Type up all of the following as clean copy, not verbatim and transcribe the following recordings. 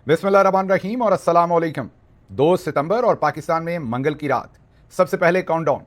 बिस्मिल्लाहिर्रहमानिर्रहीम और अस्सलाम वालेकुम। 2 सितंबर और पाकिस्तान में मंगल की रात। सबसे पहले काउंटडाउन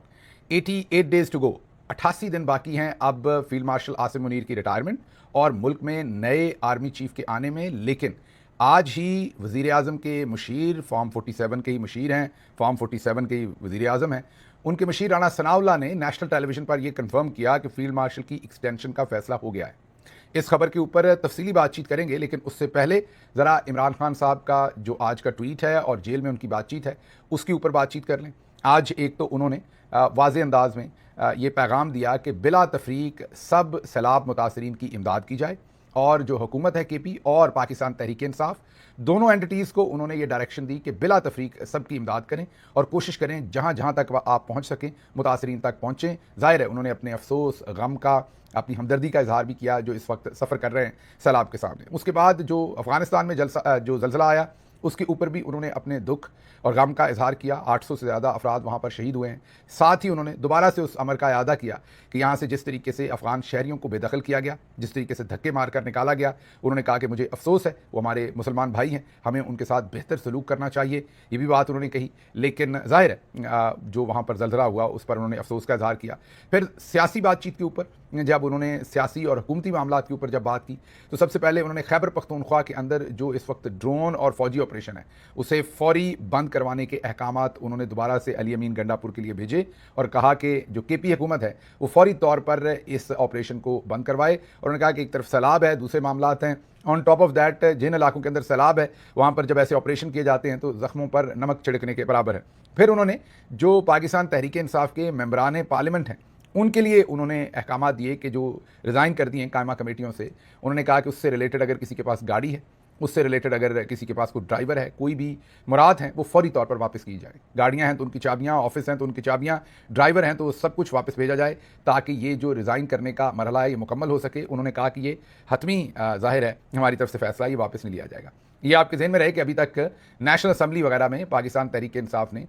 88 डेज टू गो। 88 दिन बाकी हैं अब फील्ड मार्शल आसिम मुनीर की रिटायरमेंट और मुल्क में नए आर्मी चीफ के आने में। लेकिन आज ही वज़ीर आज़म के मुशीर फॉर्म 47 के ही मुशीर हैं, फॉर्म 47 के ही वज़ीर आज़म हैं। उनके मुशीर राना सनाउल्लाह ने नेशनल टेलीविज़न पर यह कन्फर्म किया कि फील्ड मार्शल की एक्सटेंशन का फैसला हो गया है। इस खबर के ऊपर तफसीली बातचीत करेंगे, लेकिन उससे पहले ज़रा इमरान खान साहब का जो आज का ट्वीट है और जेल में उनकी बातचीत है उसके ऊपर बातचीत कर लें। आज एक तो उन्होंने वाज़े अंदाज में ये पैगाम दिया कि बिला तफरीक सब सैलाब मुतासरीन की इमदाद की जाए, और जो हुकूमत है केपी और पाकिस्तान तहरीक इंसाफ दोनों एंटिटीज़ को उन्होंने ये डायरेक्शन दी कि बिला तफरीक सबकी इमदाद करें और कोशिश करें जहाँ जहाँ तक आप पहुँच सकें मुतासरीन तक पहुँचें। ज़ाहिर है उन्होंने अपने अफसोस, गम का, अपनी हमदर्दी का इजहार भी किया जो इस वक्त सफ़र कर रहे हैं सैलाब के सामने। उसके बाद जो अफ़गानिस्तान में जो ज़लज़ला आया उसके ऊपर भी उन्होंने अपने दुख और गम का इजहार किया। 800 से ज़्यादा अफराद वहाँ पर शहीद हुए हैं। साथ ही उन्होंने दोबारा से उस अमर का यादा किया कि यहाँ से जिस तरीके से अफ़गान शहरियों को बेदखल किया गया, जिस तरीके से धक्के मार कर निकाला गया, उन्होंने कहा कि मुझे अफसोस है, वो हमारे मुसलमान भाई हैं, हमें उनके साथ बेहतर सलूक करना चाहिए। ये भी बात उन्होंने कही। लेकिन ज़ाहिर है जो वहाँ पर ज़लज़ला हुआ उस पर उन्होंने अफसोस का इजहार किया। फिर सियासी बातचीत के ऊपर जब उन्होंने सियासी और हुकूमती मामलात के ऊपर जब बात की तो सबसे पहले उन्होंने खैबर पख्तूनख्वा के अंदर जो इस वक्त ड्रोन और फौजी ऑपरेशन है उसे फौरी बंद करवाने के अहकामात उन्होंने दोबारा से अली अमीन गंडापुर के लिए भेजे और कहा कि जो केपी हुकूमत है वो फौरी तौर पर इस ऑपरेशन को बंद करवाए। और उन्होंने कहा कि एक तरफ सैलाब है, दूसरे मामलात हैं, ऑन टॉप ऑफ दैट जिन इलाकों के अंदर सैलाब है वहाँ पर जब ऐसे ऑपरेशन किए जाते हैं तो ज़ख्मों पर नमक छिड़कने के बराबर है। फिर उन्होंने जो पाकिस्तान तहरीक इंसाफ के मेंबरान पार्लियामेंट हैं उनके लिए उन्होंने अहकामात दिए कि जो रिज़ाइन कर दिए कायमा कमेटियों से, उन्होंने कहा कि उससे रिलेटेड अगर किसी के पास गाड़ी है, उससे रिलेटेड अगर किसी के पास कोई ड्राइवर है, कोई भी मुराद हैं, वो फौरी तौर पर वापस की जाए। गाड़ियां हैं तो उनकी चाबियां, ऑफिस हैं तो उनकी चाबियां, ड्राइवर हैं तो सब कुछ वापस भेजा जाए ताकि ये जो रिज़ाइन करने का मरहला है ये मुकम्मल हो सके। उन्होंने कहा कि ये हतमी ज़ाहिर है हमारी तरफ से फैसला ये वापस नहीं लिया जाएगा। ये आपके जहन में रहे कि अभी तक नेशनल असम्बली वगैरह में पाकिस्तान तहरीक इंसाफ ने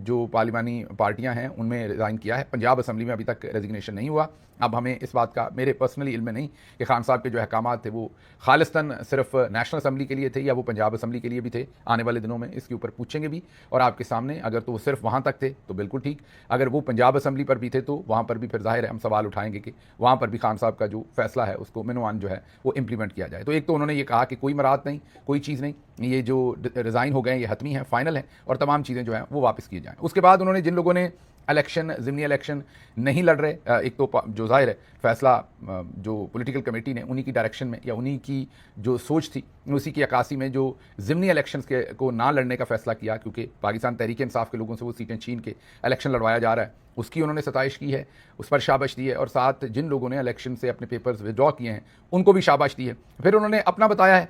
जो पार्लिमानी पार्टियां हैं उनमें रिज़ाइन किया है। पंजाब असम्बली में अभी तक रेजिग्नेशन नहीं हुआ। अब हमें इस बात का मेरे पर्सनली इल्म में नहीं कि खान साहब के जो अहकामात थे वो खालिस्तन सिर्फ नेशनल असम्बली के लिए थे या वो पंजाब असम्बली के लिए भी थे। आने वाले दिनों में इसके ऊपर पूछेंगे भी और आपके सामने। अगर तो वो सिर्फ वहाँ तक थे तो बिल्कुल ठीक, अगर वो पंजाब असम्बली पर भी थे तो वहाँ पर भी फिर ज़ाहिर है हम सवाल उठाएंगे कि वहाँ पर भी खान साहब का जो फैसला है उसको मिनवान जो है वो इम्प्लीमेंट किया जाए। तो एक तो उन्होंने ये कहा कि कोई मराद नहीं, कोई चीज़ नहीं, ये जो रिज़ाइन हो गए ये हतमी है, फाइनल है और तमाम चीज़ें जो हैं वो वापस की जाएँ। उसके बाद उन्होंने जिन लोगों ने इलेक्शन, ज़िमनी इलेक्शन नहीं लड़ रहे, एक तो जो ज़ाहिर है फैसला जो पॉलिटिकल कमेटी ने उन्हीं की डायरेक्शन में या उन्हीं की जो सोच थी उसी की अक्कासी में जो ज़िमनी इलेक्शंस के को ना लड़ने का फैसला किया, क्योंकि पाकिस्तान तहरीक इंसाफ के लोगों से वो सीटें छीन के इलेक्शन लड़वाया जा रहा है, उसकी उन्होंने सताइश की है, उस पर शाबाश दी है। और साथ जिन लोगों ने इलेक्शन से अपने पेपर्स विड्रॉ किए हैं उनको भी शाबाश दी है। फिर उन्होंने अपना बताया है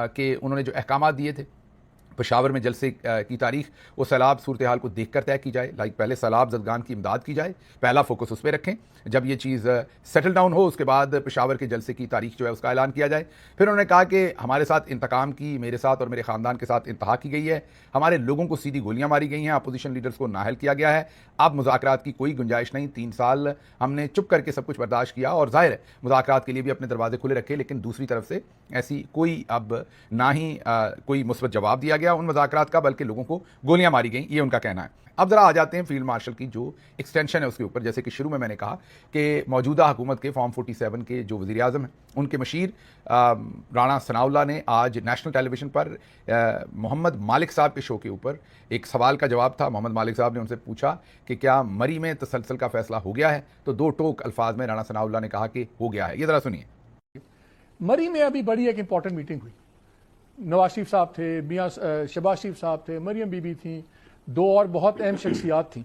कि उन्होंने जो अहकामात दिए थे पेशावर में जलसे की तारीख वो सैलाब सूरत हाल को देख कर तय की जाए। लाइक पहले सैलाब ज़दगान की इमदाद की जाए, पहला फोकस उस पर रखें। जब ये चीज़ सेटल डाउन हो उसके बाद पेशावर के जलसे की तारीख जो है उसका ऐलान किया जाए। फिर उन्होंने कहा कि हमारे साथ इंतकाम की, मेरे साथ और मेरे ख़ानदान के साथ इंतहा की गई है, हमारे लोगों को सीधी गोलियां मारी गई हैं, अपोजिशन लीडर्स को नाअहल किया गया है, अब मुज़ाकरात की कोई गुंजाइश नहीं। 3 साल हमने चुप करके सब कुछ बर्दाश्त किया और ज़ाहिर है मुज़ाकरात के लिए भी अपने दरवाजे खुले रखे, लेकिन दूसरी तरफ से ऐसी कोई अब ना ही कोई मुस्बत जवाब दिया गया उन मुज़ाकरात का, बल्कि लोगों को गोलियां मारी गई, ये उनका कहना है। अब ज़रा आ जाते हैं फील्ड मार्शल की जो एक्सटेंशन है उसके ऊपर। जैसे कि शुरू में मैंने कहा कि मौजूदा हुकूमत के फॉर्म 47 के जो वज़ीर आज़म हैं उनके मशीर राना सनाउल्लाह ने आज नेशनल टेलीविज़न पर मोहम्मद मालिक साहब के शो के ऊपर एक सवाल का जवाब था। मोहम्मद मालिक साहब ने उनसे पूछा कि क्या मरी में तसलसल का फैसला हो गया है, तो 2 टोक अल्फाज में राना सनाउल्लाह ने कहा कि हो गया है। ये ज़रा सुनिए। मरी में अभी बड़ी एक इंपॉर्टेंट मीटिंग हुई। नवाज शरीफ साहब थे, मियाँ शहबाज शरीफ साहब थे, मरियम बीबी थी, 2 और बहुत अहम शख्सियात थी।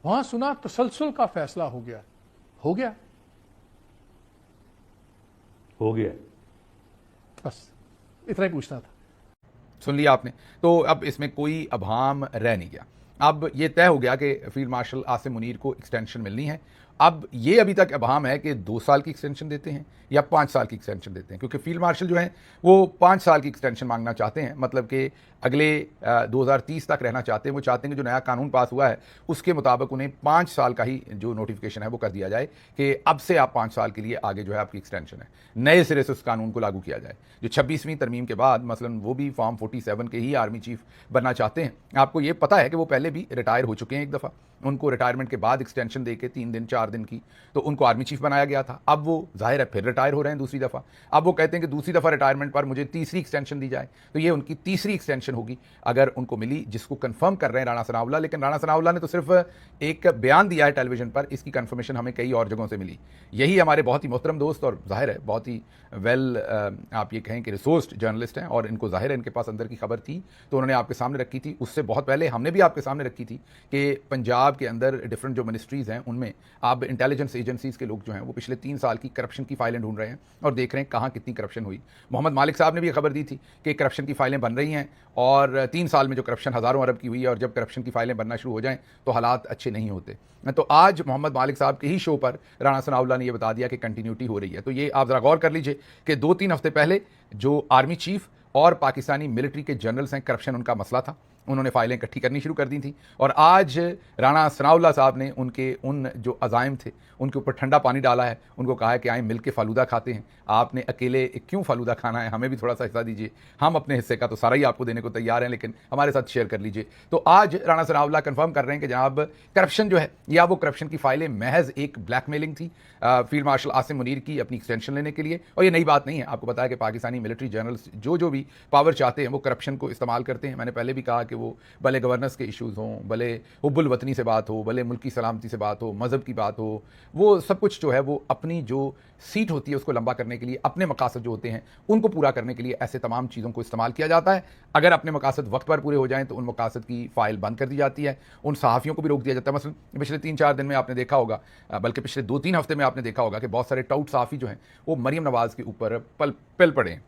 वहां सुना तसलसल का फैसला हो गया। हो गया, हो गया, बस इतना ही पूछना था। सुन लिया आपने। तो अब इसमें कोई अभाम रह नहीं गया। अब ये तय हो गया कि फील्ड मार्शल आसिम मुनीर को एक्सटेंशन मिलनी है। अब ये अभी तक अबहम है कि 2 साल की एक्सटेंशन देते हैं या 5 साल की एक्सटेंशन देते हैं, क्योंकि फील्ड मार्शल जो हैं वो 5 साल की एक्सटेंशन मांगना चाहते हैं, मतलब कि अगले 2030 तक रहना चाहते हैं। वो चाहते हैं कि जो नया कानून पास हुआ है उसके मुताबिक उन्हें 5 साल का ही जो नोटिफिकेशन है वो कर दिया जाए कि अब से आप 5 साल के लिए आगे जो है आपकी एक्सटेंशन है, नए सिरे से उस कानून को लागू किया जाए। जो 26वीं तरमीम के बाद मसलन वो भी फॉर्म 47 के ही आर्मी चीफ बनना चाहते हैं। आपको ये पता है कि वो पहले भी रिटायर हो चुके हैं एक दफ़ा, उनको रिटायरमेंट के बाद एक्सटेंशन देके 3 दिन 4 दिन की तो उनको आर्मी चीफ बनाया गया था। अब वो जाहिर है फिर रिटायर हो रहे हैं दूसरी दफ़ा। अब वो कहते हैं कि दूसरी दफ़ा रिटायरमेंट पर मुझे तीसरी एक्सटेंशन दी जाए, तो ये उनकी तीसरी एक्सटेंशन होगी अगर उनको मिली, जिसको कंफर्म कर रहे हैं राणा सनाउल्लाह। लेकिन राणा सनाउल्लाह ने तो सिर्फ एक बयान दिया है टेलीविजन पर, इसकी कंफर्मेशन हमें कई और जगहों से मिली। यही हमारे बहुत ही मोहतरम दोस्त और जाहिर है बहुत ही वेल आप ये कहें कि रिसोर्स्ड जर्नलिस्ट हैं, और इनको जाहिर है इनके पास अंदर की खबर थी तो उन्होंने आपके सामने रखी थी। उससे बहुत पहले हमने भी आपके सामने रखी थी कि पंजाब के अंदर डिफरेंट जो मिनिस्ट्रीज़ हैं उनमें अब इंटेलिजेंस एजेंसीज़ के लोग जो हैं वो पिछले 3 साल की करप्शन की फाइलें ढूंढ रहे हैं और देख रहे हैं कहाँ कितनी करप्शन हुई। मोहम्मद मालिक साहब ने भी खबर दी थी कि करप्शन की फाइलें बन रही हैं और 3 साल में जो करप्शन हज़ारों अरब की हुई है, और जब करप्शन की फाइलें बनना शुरू हो जाएं तो हालात अच्छे नहीं होते। तो आज मोहम्मद मालिक साहब के ही शो पर राणा सनाउल्लाह ने यह बता दिया कि कंटिन्यूटी हो रही है। तो ये आप ज़रा गौर कर लीजिए कि 2-3 हफ्ते पहले जो आर्मी चीफ और पाकिस्तानी मिलिट्री के जनरल्स हैं, करप्शन उनका मसला था, उन्होंने फाइलें इकट्ठी करनी शुरू कर दी थी, और आज राणा सनाउल्लाह साहब ने उनके उन जो अज़ाइम थे उनके ऊपर ठंडा पानी डाला है। उनको कहा है कि आए मिल के फालूदा खाते हैं, आपने अकेले क्यों फालूदा खाना है, हमें भी थोड़ा सा हिस्सा दीजिए, हम अपने हिस्से का तो सारा ही आपको देने को तैयार हैं, लेकिन हमारे साथ शेयर कर लीजिए। तो आज राणा सनाउल्लाह कंफर्म कर रहे हैं कि जनाब करप्शन जो है या वो करप्शन की फाइलें महज एक ब्लैकमेलिंग थी फील्ड मार्शल आसिम मुनीर की अपनी एक्सटेंशन लेने के लिए, और ये नई बात नहीं है। आपको पता है कि पाकिस्तानी मिलिट्री जनरल्स जो भी पावर चाहते हैं वो करप्शन को इस्तेमाल करते हैं। मैंने पहले भी कहा कि वो भले गवर्नेंस के इश्यूज़ हों, भले हुब्बुल वतनी से बात हो, भले मुल्की सलामती से बात हो, मज़हब की बात हो, वो सब कुछ जो है वो अपनी जो सीट होती है उसको लंबा करने के लिए, अपने मकासद जो होते हैं उनको पूरा करने के लिए ऐसे तमाम चीज़ों को इस्तेमाल किया जाता है। अगर अपने मकासद वक्त पर पूरे हो जाएं तो उन मकासद की फ़ाइल बंद कर दी जाती है, उन सहाफ़ियों को भी रोक दिया जाता है। मसलन पिछले 3-4 दिन में आपने देखा होगा, बल्कि पिछले 2-3 हफ्ते में आपने देखा होगा कि बहुत सारे टाउट सहाफ़ी जो हैं वो मरीम नवाज़ के ऊपर पल पड़े हैं।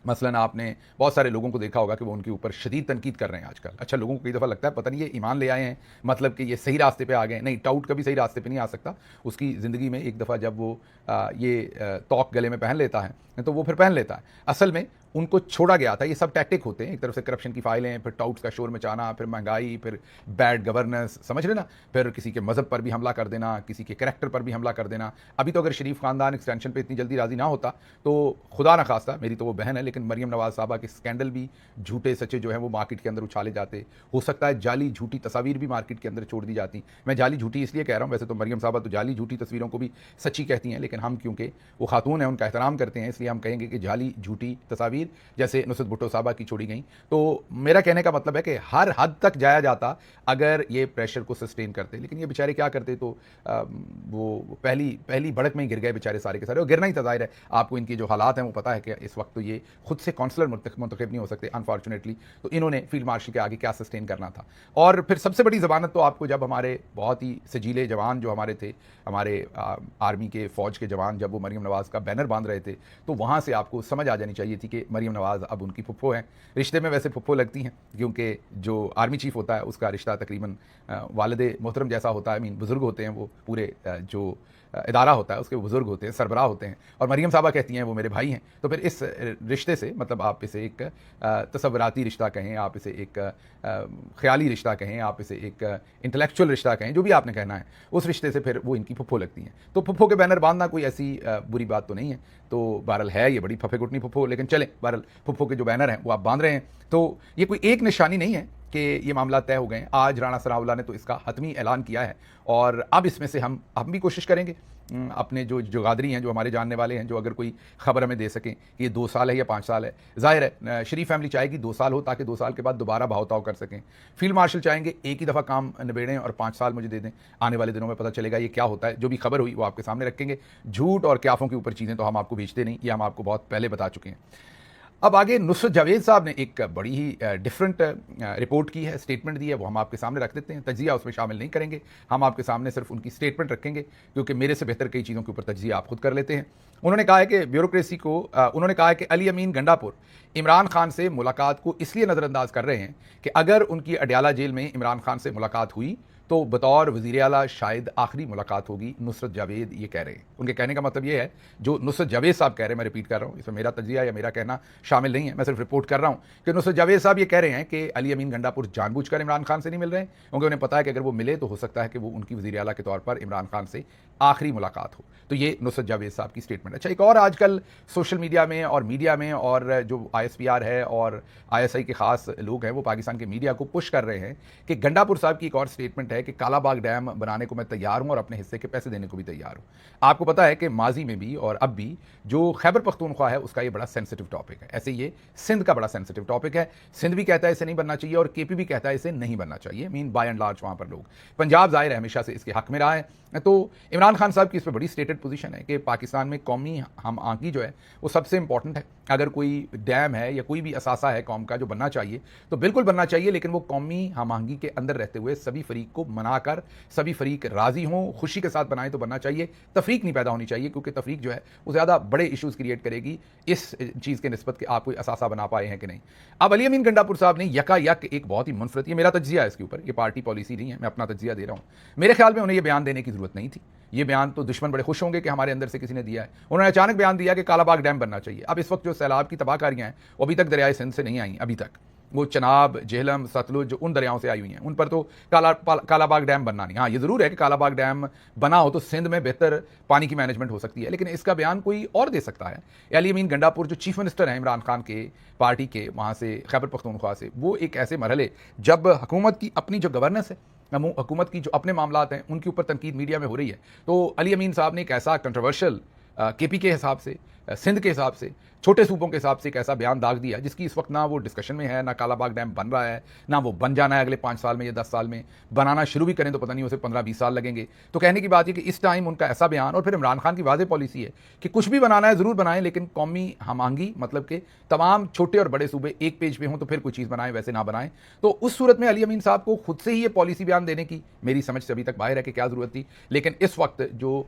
मसलन आपने बहुत सारे लोगों को देखा होगा कि वो उनके ऊपर शदीद तनकीद कर रहे हैं आजकल। अच्छा, लोगों को कई दफ़ा लगता है पता नहीं ये ईमान ले आए हैं, मतलब कि ये सही रास्ते पे आ गए। नहीं, टाउट कभी सही रास्ते पे नहीं आ सकता। उसकी ज़िंदगी में एक दफ़ा जब वो ये तौक गले में पहन लेता है तो वो फिर पहन लेता है। असल में उनको छोड़ा गया था। ये सब टैक्टिक होते हैं, एक तरफ से करप्शन की फाइलें, फिर टाउट्स का शोर मचाना, फिर महंगाई, फिर बैड गवर्नेंस, समझ रहे ना, फिर किसी के मज़हब पर भी हमला कर देना, किसी के करैक्टर पर भी हमला कर देना। अभी तो अगर शरीफ ख़ानदान एक्सटेंशन पे इतनी जल्दी राज़ी ना होता तो खुदा न खास्ता, मेरी तो वो बहन है, लेकिन मरीम नवाज़ साहबा के स्कैंडल भी झूठे सच्चे जो हैं वो मार्केट के अंदर उछाले जाते। हो सकता है जाली झूठी तस्वीर भी मार्केट के अंदर छोड़ दी जाती। मैं जाली झूठी इसलिए कह रहा हूँ, वैसे तो मरीम साहबा तो जाली झूठी तस्वीरों को भी सच्ची कहती हैं, लेकिन हम क्योंकि वो खातून है उनका एहतराम करते हैं, इसलिए हम कहेंगे कि जाली झूठी तस्वीर जैसे नुसरत भुट्टो साहबा की छोड़ी गई। तो मेरा कहने का मतलब है कि हर हद तक जाया जाता अगर ये प्रेशर को सस्टेन करते, लेकिन ये बेचारे क्या करते, तो वो पहली भड़क में ही गिर गए बेचारे सारे के सारे, और गिरना ही था। जाहिर है आपको इनकी जो हालात हैं वो पता है कि इस वक्त तो ये खुद से काउंसलर मुंतखब नहीं हो सकते अनफॉर्चुनेटली, तो इन्होंने फील्ड मार्शल के आगे क्या सस्टेन करना था। और फिर सबसे बड़ी ज़बानत तो आपको जब हमारे बहुत ही सजीले जवान जो हमारे थे, हमारे आर्मी के फ़ौज के जवान, जब वो मरीम नवाज़ का बैनर बांध रहे थे तो वहाँ से आपको समझ आ जानी चाहिए थी कि मरीम नवाज़ अब उनकी फुफ्फो हैं। रिश्ते में वैसे फुफ्फो लगती हैं क्योंकि जो आर्मी चीफ होता है उसका रिश्ता तकरीबन वालिद मोहतरम जैसा होता है। मीन बुज़ुर्ग होते हैं वो, पूरे जो इदारा होता है उसके बुज़ुर्ग होते हैं, सरबराह होते हैं, और मरीम साहबा कहती हैं वो मेरे भाई हैं। तो फिर इस रिश्ते से, मतलब आप इसे एक तसव्वुराती रिश्ता कहें, आप इसे एक ख़याली रिश्ता कहें, आप इसे एक इंटेलेक्चुअल रिश्ता कहें, जो भी आपने कहना है, उस रिश्ते से फिर वो इनकी फुफ्फो लगती हैं। तो फुफ्फो के बैनर बांधना कोई ऐसी बुरी बात तो नहीं है। तो बहरहाल है ये बड़ी फफे कुटनी फुफ्फो, लेकिन चलें, बहरहाल फुफ्फो के जो बैनर हैं वो आप बांध रहे हैं, तो ये कोई एक निशानी नहीं है कि ये मामला तय हो गए। आज राणा सनाउल्लाह ने तो इसका हतमी ऐलान किया है, और अब इसमें से हम भी कोशिश करेंगे अपने जो जगादरी हैं, जो हमारे जानने वाले हैं, जो अगर कोई खबर हमें दे सकें कि ये 2 साल है या 5 साल है। ज़ाहिर है शरीफ फैमिली चाहेगी 2 साल हो ताकि 2 साल के बाद दोबारा भाव-ताव कर सकें। फील्ड मार्शल चाहेंगे एक ही दफ़ा काम निबेड़ें और 5 साल मुझे दे दें। आने वाले दिनों में पता चलेगा ये क्या होता है। जो भी खबर हुई वो आपके सामने रखेंगे। झूठ और क्याफों के ऊपर चीज़ें तो हम आपको भेजते नहीं, ये हम आपको बहुत पहले बता चुके हैं। अब आगे नुसरत जावेद साहब ने एक बड़ी ही डिफरेंट रिपोर्ट की है, स्टेटमेंट दी है, वो हम आपके सामने रख देते हैं। तज्जिया उसमें शामिल नहीं करेंगे, हम आपके सामने सिर्फ उनकी स्टेटमेंट रखेंगे, क्योंकि मेरे से बेहतर कई चीज़ों के ऊपर तज्जिया आप खुद कर लेते हैं। उन्होंने कहा है कि ब्यूरोक्रेसी को उन्होंने कहा है कि अली अमीन गंडापुर इमरान खान से मुलाकात को इसलिए नज़रअंदाज कर रहे हैं कि अगर उनकी अडयाला जेल में इमरान खान से मुलाकात हुई तो बतौर वज़ीर आला शायद आखिरी मुलाकात होगी, नुसरत जावेद ये कह रहे हैं। उनके कहने का मतलब ये है, जो नुसरत जावेद साहब कह रहे हैं, मैं रिपीट कर रहा हूँ, इसमें मेरा तज्जिया या मेरा कहना शामिल नहीं है, मैं सिर्फ रिपोर्ट कर रहा हूँ कि नुसरत जावेद साहब ये कह रहे हैं कि अली अमीन गंडापुर जानबूझकर इमरान खान से नहीं मिल रहे हैं, क्योंकि उन्हें पता है कि अगर वो मिले तो हो सकता है कि वो उनकी वज़ीर आला के तौर पर इमरान खान से आखिरी मुलाकात हो। तो ये नुसरत जावेद साहब की स्टेटमेंट। अच्छा, एक और आजकल सोशल मीडिया में और मीडिया में और जो ISPR है और ISI के खास लोग हैं वो पाकिस्तान के मीडिया को पुश कर रहे हैं कि गंडापुर साहब की एक और स्टेटमेंट है कि कालाबाग डैम बनाने को मैं तैयार हूं और अपने हिस्से के पैसे देने को भी तैयार हूं। आपको पता है कि माजी में भी और अब भी जो खैबर पख्तूनख्वा है उसका ये बड़ा सेंसिटिव टॉपिक है। ऐसे ये सिंध का बड़ा सेंसिटिव टॉपिक है। सिंध भी कहता है इसे नहीं बनना चाहिए और KP भी कहता है इसे नहीं बनना चाहिए। मीन बाय एंड लार्ज वहां पर लोग, पंजाब जाहिर है हमेशा से इसके हक में रहा है। तो इमरान खान साहब की इस पर बड़ी स्टेटेड पोजीशन है कि पाकिस्तान में कौमी हम आंकी जो है वो सबसे इंपॉर्टेंट है। अगर कोई डैम है या कोई भी असासा है कौम का जो बनना चाहिए तो बिल्कुल बनना चाहिए, लेकिन वो कौमी हम आंकी के अंदर रहते हुए सभी फरीक को मनाकर सभी फरीक राजी हों, खुशी के साथ बनाए तो बनना चाहिए। तफरीक नहीं पैदा होनी चाहिए, क्योंकि तफरीक जो है वो ज़्यादा बड़े इशूज़ क्रिएट करेगी इस चीज़ के निस्बत कि आप कोई असासा बना पाए हैं कि नहीं। अब अली अमीन गंडापुर साहब ने यकायक एक बहुत ही मुनफरद, ये मेरा तज्जिया है इसके ऊपर, ये पार्टी पॉलिसी नहीं है, मैं अपना तज्जिया दे रहा हूँ। मेरे ख्याल में उन्हें ये बयान देने की जरूरत नहीं थी। ये बयान तो दुश्मन बड़े खुश होंगे कि हमारे अंदर से किसी ने दिया है। उन्होंने अचानक बयान दिया कि कालाबाग डैम बनना चाहिए। अब इस वक्त जो सैलाब की तबाहकारियां हैं वो अभी तक दरियाए सिंध से नहीं आई, अभी तक वो चनाब, झेलम, सतलुज उन दरियाओं से आई हुई हैं, उन पर तो कालाबाग डैम बनना नहीं। हाँ, ये जरूर है कि कालाबाग डैम बना हो तो सिंध में बेहतर पानी की मैनेजमेंट हो सकती है, लेकिन इसका बयान कोई और दे सकता है। अली अमीन गंडापुर जो चीफ मिनिस्टर हैं इमरान खान के पार्टी के, वहाँ से खैबर पख्तूनख्वा से, वो एक ऐसे मरहले जब हुकूमत की अपनी जो गवर्नेंस है, हुकूमत की जो अपने मामलात हैं उनके ऊपर तनकीद मीडिया में हो रही है, तो अली अमीन साहब ने एक ऐसा कंट्रोवर्शियल KP के हिसाब से, सिंध के हिसाब से, छोटे सूबों के हिसाब से एक ऐसा बयान दाग दिया जिसकी इस वक्त ना वो डिस्कशन में है, ना कालाबाग डैम बन रहा है, ना वो बन जाना है अगले 5 साल में या 10 साल में। बनाना शुरू भी करें तो पता नहीं उसे 15-20 साल लगेंगे। तो कहने की बात है कि इस टाइम उनका ऐसा बयान, और फिर इमरान खान की वाज़ेह पॉलिसी है कि कुछ भी बनाना है ज़रूर बनाएं, लेकिन कौमी हमांगी मतलब कि तमाम छोटे और बड़े सूबे एक पेज पे हों तो फिर कोई चीज़ बनाएं, वैसे ना बनाएं। तो उस सूरत में अली अमीन साहब को खुद से ही ये पॉलिसी बयान देने की मेरी समझ से अभी तक बाहर है कि क्या ज़रूरत थी। लेकिन इस वक्त जो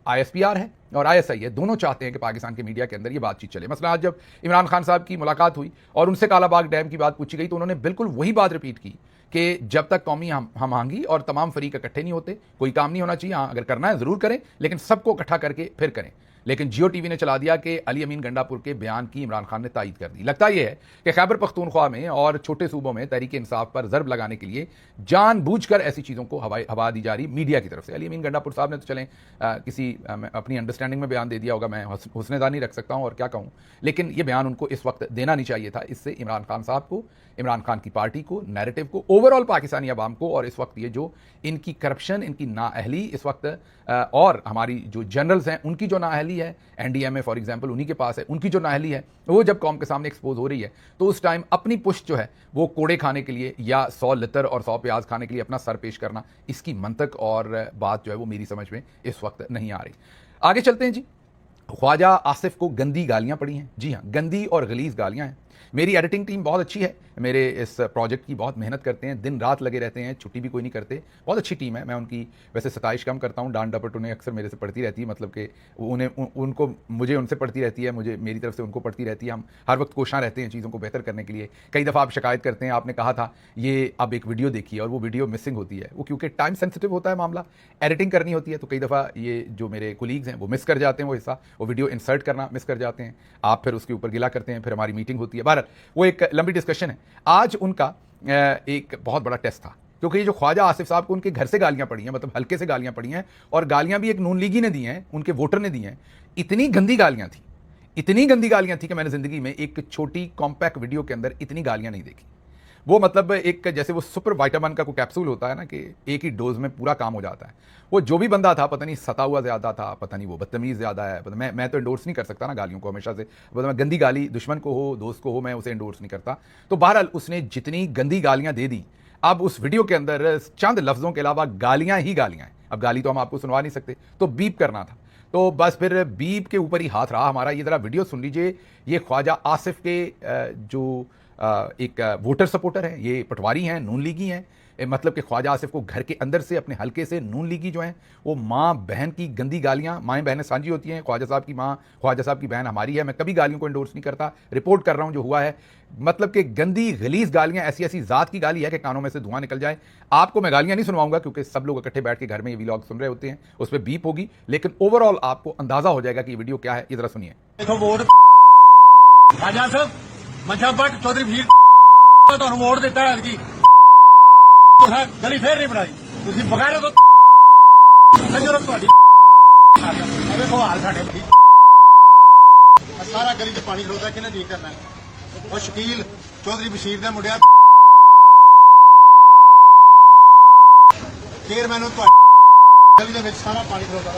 ISPR है और ISI है, दोनों चाहते हैं कि पाकिस्तान के मीडिया के अंदर ये बातचीत चले। मसला आज जब इमरान खान साहब की मुलाकात हुई और उनसे कालाबाग डैम की बात पूछी गई तो उन्होंने बिल्कुल वही बात रिपीट की कि जब तक कौमी हम आंगी और तमाम फरीक इकट्ठे नहीं होते कोई काम नहीं होना चाहिए। हाँ, अगर करना है ज़रूर करें, लेकिन सबको इकट्ठा करके फिर करें। लेकिन जियो TV ने चला दिया कि अली अमीन गंडापुर के बयान की इमरान खान ने तायद कर दी। लगता यह है कि खैबर पख्तूनख्वा में और छोटे सूबों में तहरीक इंसाफ पर ज़र्ब लगाने के लिए जानबूझकर ऐसी चीज़ों को हवा दी जा रही मीडिया की तरफ से। अली अमीन गंडापुर साहब ने तो चलें किसी अपनी अंडरस्टैंडिंग में बयान दे दिया होगा, मैं हुस्न-ए-ज़ानी रख सकता हूँ और क्या कहूँ, लेकिन यह बयान उनको इस वक्त देना नहीं चाहिए था। इससे इमरान खान साहब को, इमरान खान की पार्टी को, नैरेटिव को, ओवरऑल पाकिस्तानी अवाम को, और इस वक्त ये जो इनकी करप्शन, इनकी नाअहली इस वक्त और हमारी जो जनरल्स हैं उनकी जो नाअहली है, NDMA फॉर एग्जांपल उन्हीं के पास है, उनकी जो नाअहली है वो जब कौम के सामने एक्सपोज हो रही है तो उस टाइम अपनी पुश्त जो है वो कोड़े खाने के लिए या 100 लितर और 100 प्याज खाने के लिए अपना सर पेश करना, इसकी मंतक और बात जो है वो मेरी समझ में इस वक्त नहीं आ रही। आगे चलते हैं जी। ख्वाजा आसिफ को गंदी गालियां पड़ी हैं। जी हाँ, गंदी और गलीज गालियां हैं। मेरी एडिटिंग टीम बहुत अच्छी है, मेरे इस प्रोजेक्ट की बहुत मेहनत करते हैं, दिन रात लगे रहते हैं, छुट्टी भी कोई नहीं करते, बहुत अच्छी टीम है। मैं उनकी वैसे सताइश कम करता हूँ, डांट डपट उन्हें अक्सर मेरे से पड़ती रहती है, मतलब कि उनको मुझे उनसे पड़ती रहती है, मुझे मेरी तरफ से उनको पड़ती रहती है। हम हर वक्त कोशिश रहते हैं चीज़ों को बेहतर करने के लिए। कई दफ़ा आप शिकायत करते हैं, आपने कहा था ये अब एक वीडियो देखिए और वो वीडियो मिसिंग होती है, वो क्योंकि टाइम सेंसिटिव होता है मामला, एडिटिंग करनी होती है, तो कई दफ़ा ये जो मेरे कोलीग्स हैं वो मिस कर जाते हैं वो हिस्सा, वो वीडियो इंसर्ट करना मिस कर जाते हैं। आप फिर उसके ऊपर गिला करते हैं, फिर हमारी मीटिंग होती है। बहरहाल वो एक लंबी डिस्कशन है। आज उनका एक बहुत बड़ा टेस्ट था, क्योंकि ये जो ख्वाजा आसिफ साहब को उनके घर से गालियां पड़ी हैं, मतलब हल्के से गालियां पड़ी हैं, और गालियां भी एक नून लीगी ने दी हैं, उनके वोटर ने दी हैं। इतनी गंदी गालियां थी, इतनी गंदी गालियां थी कि मैंने जिंदगी में एक छोटी कॉम्पैक्ट वीडियो के अंदर इतनी गालियां नहीं देखी। वो मतलब एक जैसे वो सुपर विटामिन का कोई कैप्सूल होता है ना, कि एक ही डोज में पूरा काम हो जाता है। वो जो भी बंदा था, पता नहीं सता हुआ ज़्यादा था, पता नहीं वो बदतमीज़ ज़्यादा है, मैं तो इंडोर्स नहीं कर सकता ना गालियों को हमेशा से, मैं गंदी गाली दुश्मन को हो दोस्त को हो मैं उसे इंडोर्स नहीं करता। तो बहरहाल उसने जितनी गंदी गालियाँ दे दी, अब उस वीडियो के अंदर चंद लफ्ज़ों के अलावा गालियाँ ही गालियाँ हैं। अब गाली तो हम आपको सुनवा नहीं सकते, तो बीप करना था, तो बस फिर बीप के ऊपर ही हाथ रहा हमारा। ये ज़रा वीडियो सुन लीजिए। ये ख्वाजा आसिफ के जो एक वोटर सपोर्टर हैं, ये पटवारी हैं, नून लीगी हैं, मतलब कि ख्वाजा आसिफ को घर के अंदर से अपने हल्के से नून लीगी जो हैं वो माँ बहन की गंदी गालियाँ, माएँ बहनें साझी होती हैं, ख्वाजा साहब की माँ ख्वाजा साहब की बहन हमारी है। मैं कभी गालियों को इंडोर्स नहीं करता, रिपोर्ट कर रहा हूँ जो हुआ है। मतलब कि गंदी गलीज गालियां, ऐसी ऐसी जात की गाली है कि कानों में से धुआं निकल जाए। आपको मैं गालियां नहीं सुनवाऊंगा क्योंकि सब लोग इकट्ठे बैठ के घर में ये व्लॉग सुन रहे होते हैं, उस पर बीप होगी, लेकिन ओवरऑल आपको अंदाजा हो जाएगा कि ये वीडियो क्या है। ये जरा सुनिए। देखो वोट राजा साहब मंजा भट्ट चौधरी भीड़ ਤੁਹਾਨੂੰ ਵੋਟ ਦਿੱਤਾ ਹੈ ਜੀ ਤੁਸੀਂ ਗਲੀ ਫੇਰ ਨਹੀਂ ਬਣਾਈ ਤੁਸੀਂ ਬਗਾਰੇ ਤੋਂ ਕੰਜਰਤ ਤੁਹਾਡੀ ਦੇਖੋ ਹਾਲ ਸਾਡੇ ਸਾਰਾ ਗਲੀ 'ਚ ਪਾਣੀ ਖਲੋਦਾ ਕਿਹਨੇ ਠੀਕ ਕਰਨਾ ਉਹ ਸ਼ਕੀਲ ਚੌਧਰੀ ਬਸ਼ੀਰ ਦੇ ਮੁੰਡਿਆ ਚੇਅਰਮੈਨ ਨੂੰ ਤੁਹਾਡੀ गली ਦੇ ਵਿੱਚ ਸਾਰਾ ਪਾਣੀ ਖਲੋਦਾ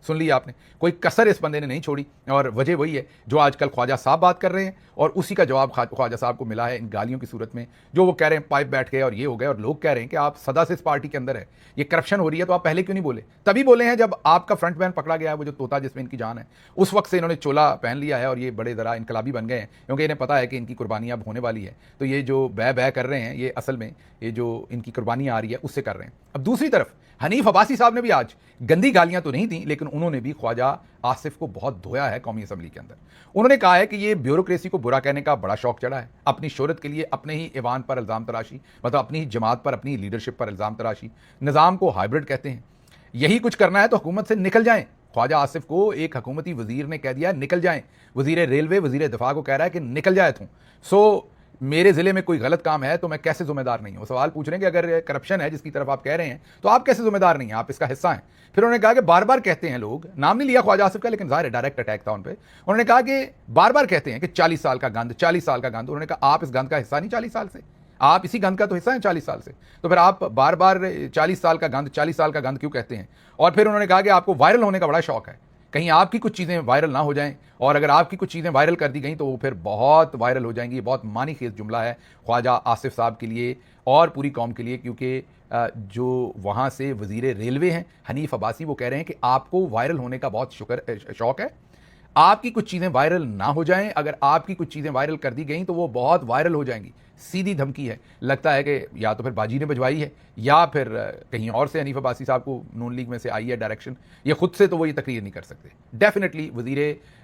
सुन लिया आपने, कोई कसर इस बंदे ने नहीं छोड़ी। और वजह वही है जो आजकल ख्वाजा साहब बात कर रहे हैं और उसी का जवाब ख्वाजा साहब को मिला है इन गालियों की सूरत में, जो वो कह रहे हैं पाइप बैठ गए और ये हो गए, और लोग कह रहे हैं कि आप सदा से इस पार्टी के अंदर है, ये करप्शन हो रही है, तो आप पहले क्यों नहीं बोले? तभी बोले हैं जब आपका फ्रंटमैन पकड़ा गया है, वो जो तोता जिसमें इनकी जान है, उस वक्त से इन्होंने चोला पहन लिया है और ये बड़े ज़रा इनकलाबी बन गए हैं, क्योंकि इन्हें पता है कि इनकी कुर्बानी अब होने वाली है। तो ये जो बै कर रहे हैं, ये असल में ये जो इनकी कुर्बानी आ रही है उससे कर रहे हैं। अब दूसरी तरफ हनीफ अब्बासी साहब ने भी आज गंदी गालियां तो नहीं दी, लेकिन उन्होंने भी ख्वाजा आसिफ को बहुत धोया है कौमी असम्बली के अंदर। उन्होंने कहा है कि ये ब्यूरोक्रेसी को बुरा कहने का बड़ा शौक चढ़ा है, अपनी शोहरत के लिए अपने ही ईवान पर इल्ज़ाम तराशी, मतलब अपनी ही जमात पर, अपनी लीडरशिप पर इल्ज़ाम तराशी। निज़ाम को हाइब्रिड कहते हैं, यही कुछ करना है तो हुकूमत से निकल जाएं। ख्वाजा आसिफ को एक हुकूमती वजीर ने कह दिया निकल जाएं, वजीर रेलवे, वजीर दिफा को कह रहा है कि निकल जाए तू। सो मेरे ज़िले में कोई गलत काम है तो मैं कैसे जिम्मेदार नहीं हूँ? सवाल पूछ रहे हैं कि अगर करप्शन है जिसकी तरफ आप कह रहे हैं तो आप कैसे जिम्मेदार नहीं हैं, आप इसका हिस्सा हैं। फिर उन्होंने कहा कि बार बार कहते हैं लोग, नाम नहीं लिया ख्वाजा आसिफ का, लेकिन ज़ाहिर है डायरेक्ट अटैक था उन पर। उन्होंने कहा कि बार बार कहते हैं कि 40 साल का गंद, 40 साल का गंद। उन्होंने कहा आप इस गंद का हिस्सा नहीं 40 साल से, आप इसी गंद का तो हिस्सा हैं 40 साल से, तो फिर आप बार बार 40 साल का गंद, 40 साल का गंद क्यों कहते हैं? और फिर उन्होंने कहा कि आपको वायरल होने का बड़ा शौक है, कहीं आपकी कुछ चीज़ें वायरल ना हो जाएं, और अगर आपकी कुछ चीज़ें वायरल कर दी गई तो वो फिर बहुत वायरल हो जाएंगी। बहुत मानीखेज जुमला है ख्वाजा आसिफ साहब के लिए और पूरी कौम के लिए, क्योंकि जो वहाँ से वज़ीर रेलवे हैं हनीफ अब्बासी, वो कह रहे हैं कि आपको वायरल होने का बहुत शौक है, आपकी कुछ चीज़ें वायरल ना हो जाएं, अगर आपकी कुछ चीज़ें वायरल कर दी गई तो वो बहुत वायरल हो जाएंगी। सीधी धमकी है, लगता है कि या तो फिर बाजी ने भिजवाई है या फिर कहीं और से हनीफ अब्बासी साहब को नून लीग में से आई है डायरेक्शन, ये खुद से तो वो ये तकरीर नहीं कर सकते। डेफिनेटली वज़ीर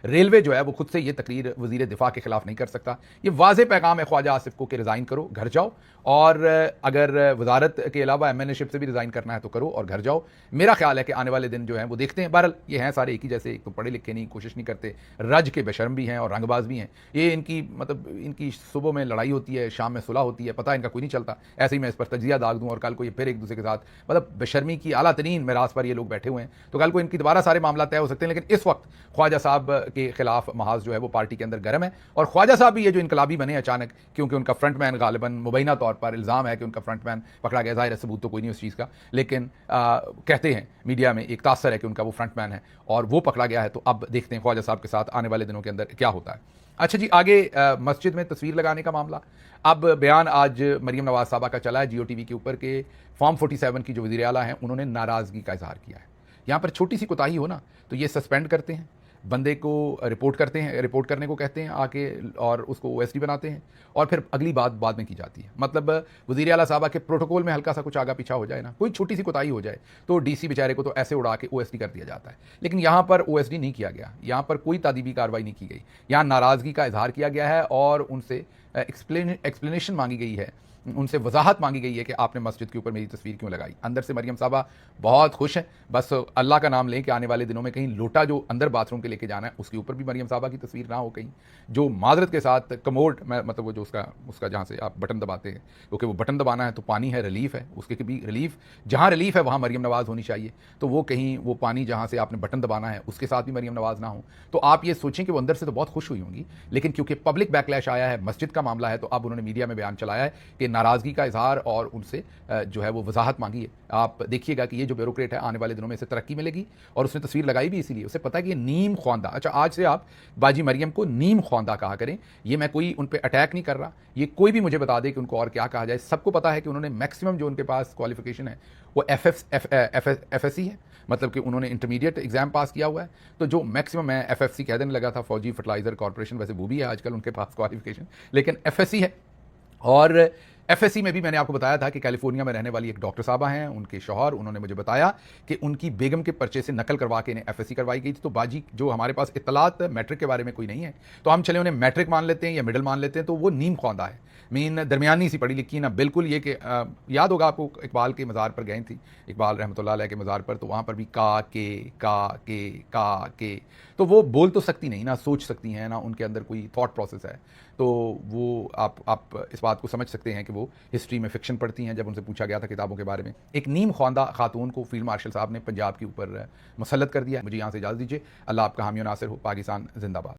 रेलवे जो है वो खुद से ये तकरीर वज़ीर दिफा के खिलाफ नहीं कर सकता। ये वाज़े पैगाम है ख्वाजा आसिफ को कि रिज़ाइन करो, घर जाओ, और अगर वजारत के अलावा MNA-शिप से भी रिज़ाइन करना है तो करो और घर जाओ। मेरा ख्याल है कि आने वाले दिन जो हैं वो देखते हैं। बहरहाल ये हैं सारे एक ही जैसे, एक तो पढ़े लिखे नहीं, कोशिश नहीं करते, रज के बेशर्म भी हैं और रंगबाज भी हैं। ये इनकी मतलब इनकी सुबह में लड़ाई होती है, शाम में सुलह होती है, पता इनका कोई नहीं चलता। ऐसे ही मैं इस पर तजिया दाग दूँ और कल को ये फिर एक दूसरे के साथ मतलब बेशर्मी की आला तरीन मिरास पर ये लोग बैठे हुए हैं, तो कल को इनकी दोबारा सारे मामला तय हो सकते हैं। लेकिन इस वक्त ख्वाजा साहब के खिलाफ महाज जो है वो पार्टी के अंदर गर्म है, और ख्वाजा साहब भी ये जो इनकलाबी बने अचानक, क्योंकि उनका फ्रंटमैन गालिबन मुबैना तौर पर इल्ज़ाम है कि उनका फ्रंटमैन पकड़ा गया, ज़ाहिर सबूत तो कोई नहीं उस चीज़ का, लेकिन कहते हैं मीडिया में एक तासर है कि उनका वो फ्रंटमैन है और वो पकड़ा गया है। तो अब देखते हैं ख्वाजा साहब के साथ आने वाले दिनों के अंदर क्या होता है। अच्छा जी, आगे मस्जिद में तस्वीर लगाने का मामला। अब बयान आज मरीम नवाज साहबा का चला है GOTV के ऊपर के फॉर्म 47 की जो वज़ीर आला हैं उन्होंने नाराज़गी का इजहार किया है। यहाँ पर छोटी सी कोताही हो ना तो ये सस्पेंड करते हैं, बंदे को रिपोर्ट करते हैं, रिपोर्ट करने को कहते हैं आके, और उसको OSD बनाते हैं, और फिर अगली बात बाद में की जाती है। मतलब वज़ीर आला साहबा के प्रोटोकॉल में हल्का सा कुछ आगा पीछा हो जाए ना, कोई छोटी सी कोताही हो जाए तो DC बेचारे को तो ऐसे उड़ा के OSD कर दिया जाता है। लेकिन यहाँ पर OSD नहीं किया गया, यहाँ पर कोई तादीबी कार्रवाई नहीं की गई, यहाँ नाराज़गी का इजहार किया गया है और उनसे एक्सप्लेनेशन मांगी गई है, उनसे वजाहत मांगी गई है कि आपने मस्जिद के ऊपर मेरी तस्वीर क्यों लगाई। अंदर से मरियम साहबा बहुत खुश हैं, बस अल्लाह का नाम लें कि आने वाले दिनों में कहीं लोटा जो अंदर बाथरूम के लेके जाना है उसके ऊपर भी मरियम साहबा की तस्वीर ना हो, कहीं जो माजरत के साथ कमोड में, मतलब वो जो उसका जहाँ से आप बटन दबाते हैं, क्योंकि वो बटन दबाना है तो पानी है, रिलीफ है, उसके भी रिलीफ, जहाँ रिलीफ है वहाँ मरियम नवाज़ होनी चाहिए, तो वो कहीं वो पानी जहाँ से आपने बटन दबाना है उसके साथ भी मरियम नवाज़ ना हो। तो आप ये सोचें कि वो अंदर से तो बहुत खुश हुई होंगी, लेकिन क्योंकि पब्लिक बैकलैश आया है, मस्जिद का मामला है, तो अब उन्होंने मीडिया में बयान चलाया है कि नाराज़गी का इजहार और उनसे जो है वो वजाहत मांगी है। आप देखिएगा कि ये जो ब्यूरोक्रेट है आने वाले दिनों में इसे तरक्की मिलेगी, और उसने तस्वीर लगाई भी इसीलिए, उसे पता है कि ये नीम ख्वांदा। अच्छा, आज से आप बाजी मरियम को नीम ख्वांदा कहा करें, ये मैं कोई उन पे अटैक नहीं कर रहा, ये कोई भी मुझे बता दे कि उनको और क्या कहा जाए। सबको पता है कि उन्होंने मैक्सिमम जो उनके पास क्वालिफिकेशन है वो FSC है, मतलब कि उन्होंने इंटरमीडिएट एग्जाम पास किया हुआ है। तो जो मैक्सिमम, मैं FFC कह देने लगा था, फौजी फर्टिलाइजर कॉरपोरेशन, वैसे वो भी है आजकल उनके पास क्वालिफिकेशन, लेकिन FSC है। और एफएससी में भी मैंने आपको बताया था कि कैलिफोर्निया में रहने वाली एक डॉक्टर साहबा हैं, उनके शौहर, उन्होंने मुझे बताया कि उनकी बेगम के पर्चे से नकल करवा के इन्हें एफएससी करवाई गई थी। तो बाजी जो हमारे पास इत्तलात मैट्रिक के बारे में कोई नहीं है, तो हम चले उन्हें मैट्रिक मान लेते हैं या मिडिल मान लेते हैं, तो वो नीम खौंदा है, मीन दरमियानी सी पढ़ी लिखी ना बिल्कुल। ये कि याद होगा आपको, इकबाल के मज़ार पर गए थी, इकबाल रहमतुल्लाह अलैह के मज़ार पर, तो वहाँ पर भी का के, तो वो बोल तो सकती नहीं ना, सोच सकती हैं ना, उनके अंदर कोई थॉट प्रोसेस है। तो वो आप इस बात को समझ सकते हैं कि वो हिस्ट्री में फिक्शन पढ़ती हैं। जब उनसे पूछा गया था किताबों के बारे में, एक नीम ख्वांदा खातून को फील्ड मार्शल साहब ने पंजाब के ऊपर मुसल्लत कर दिया। मुझे यहाँ से इजाज़त दीजिए। अल्लाह आपका हामी और नासिर हो। पाकिस्तान जिंदाबाद।